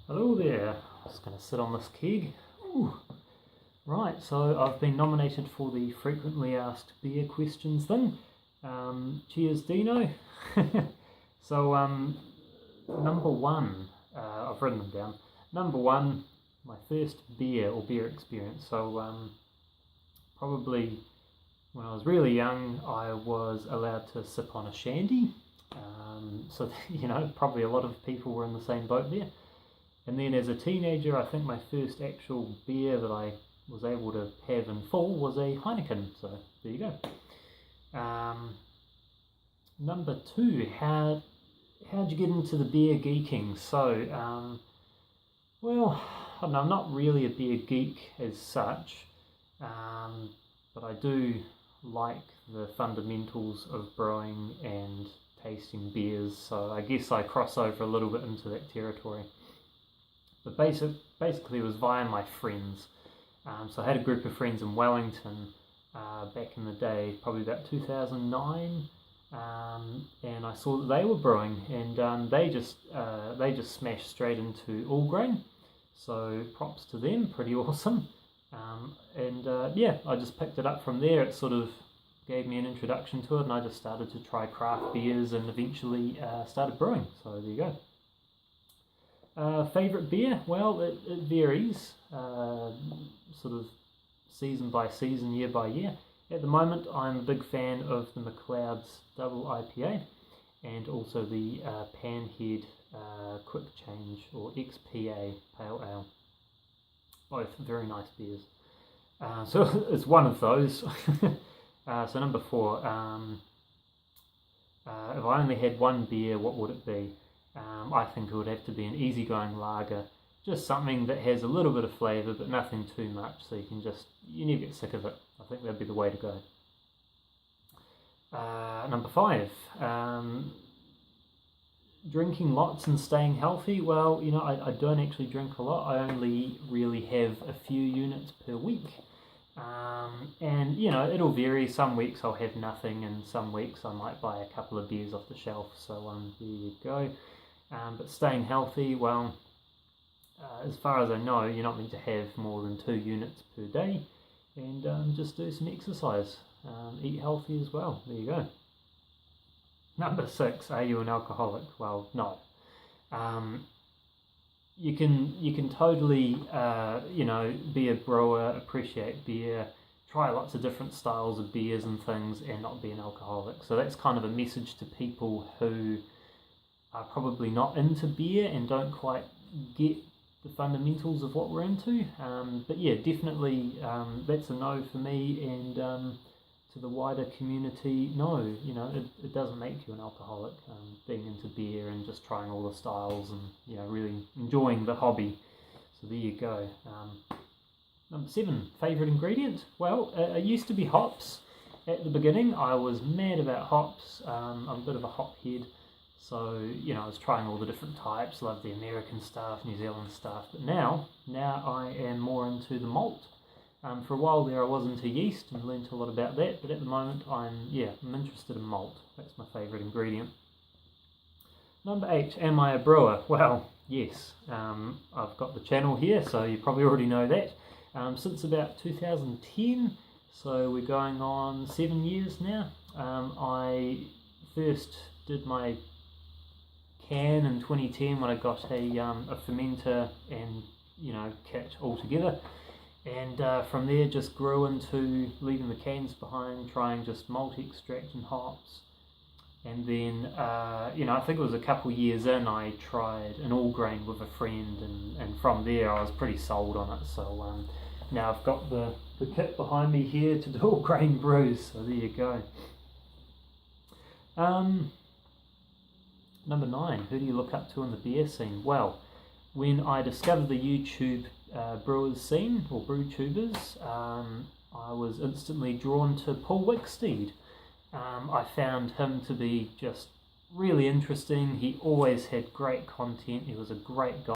Hello there, I'm just going to sit on this keg. Ooh. Right, so I've been nominated for the frequently asked beer questions thing. Cheers Dino. So number one, I've written them down. Number one, my first beer or beer experience. So probably when I was really young I was allowed to sip on a shandy. So probably a lot of people were in the same boat there. And then as a teenager, I think my first actual beer that I was able to have in full was a Heineken, so there you go. Number two, how'd you get into the beer geeking? So, well, I don't know, I'm not really a beer geek as such, but I do like the fundamentals of brewing and tasting beers, so I guess I cross over a little bit into that territory. But basically it was via my friends. So I had a group of friends in Wellington back in the day, probably about 2009, and I saw that they were brewing, and they just smashed straight into all grain. So props to them, pretty awesome. Yeah, I just picked it up from there. It sort of gave me an introduction to it, and I just started to try craft beers and eventually started brewing. So there you go. Favourite beer? Well, it varies, sort of season by season, year by year. At the moment, I'm a big fan of the McLeod's Double IPA and also the Panhead Quick Change or XPA Pale Ale. Both very nice beers. So it's one of those. So number four, if I only had one beer, what would it be? I think it would have to be an easygoing lager, just something that has a little bit of flavour but nothing too much, so you never get sick of it. I think that'd be the way to go. Number five, drinking lots and staying healthy. Well, I don't actually drink a lot. I only really have a few units per week. And it'll vary. Some weeks I'll have nothing, and some weeks I might buy a couple of beers off the shelf, so there you go. But staying healthy, well, as far as I know, you're not meant to have more than 2 units per day, and just do some exercise. Eat healthy as well. There you go. Number 6, are you an alcoholic? Well, no. You can totally be a brewer, appreciate beer, try lots of different styles of beers and things, and not be an alcoholic. So that's kind of a message to people who are probably not into beer and don't quite get the fundamentals of what we're into. But yeah, definitely that's a no for me, and to the wider community, no, it doesn't make you an alcoholic, being into beer and just trying all the styles and really enjoying the hobby. So there you go. Number 7, favourite ingredient? Well, it used to be hops. At the beginning I was mad about hops. I'm a bit of a hop head, so I was trying all the different types, love the American stuff, New Zealand stuff, but now I am more into the malt. For a while there I was into yeast and learnt a lot about that, but at the moment I'm interested in malt. That's my favourite ingredient. Number 8, am I a brewer? Well, yes. I've got the channel here, so you probably already know that. Since about 2010, so we're going on 7 years now. I first did my can in 2010 when I got a fermenter and kit all together. And from there just grew into leaving the cans behind, trying just malt extract and hops. And then, I think it was a couple years in, I tried an all grain with a friend, and from there I was pretty sold on it. So now I've got the kit behind me here to do all grain brews, so there you go. Number 9, who do you look up to in the beer scene? Well, when I discovered the YouTube brewers scene, or brew tubers, I was instantly drawn to Paul Wicksteed. I found him to be just really interesting. He always had great content. He was a great guy.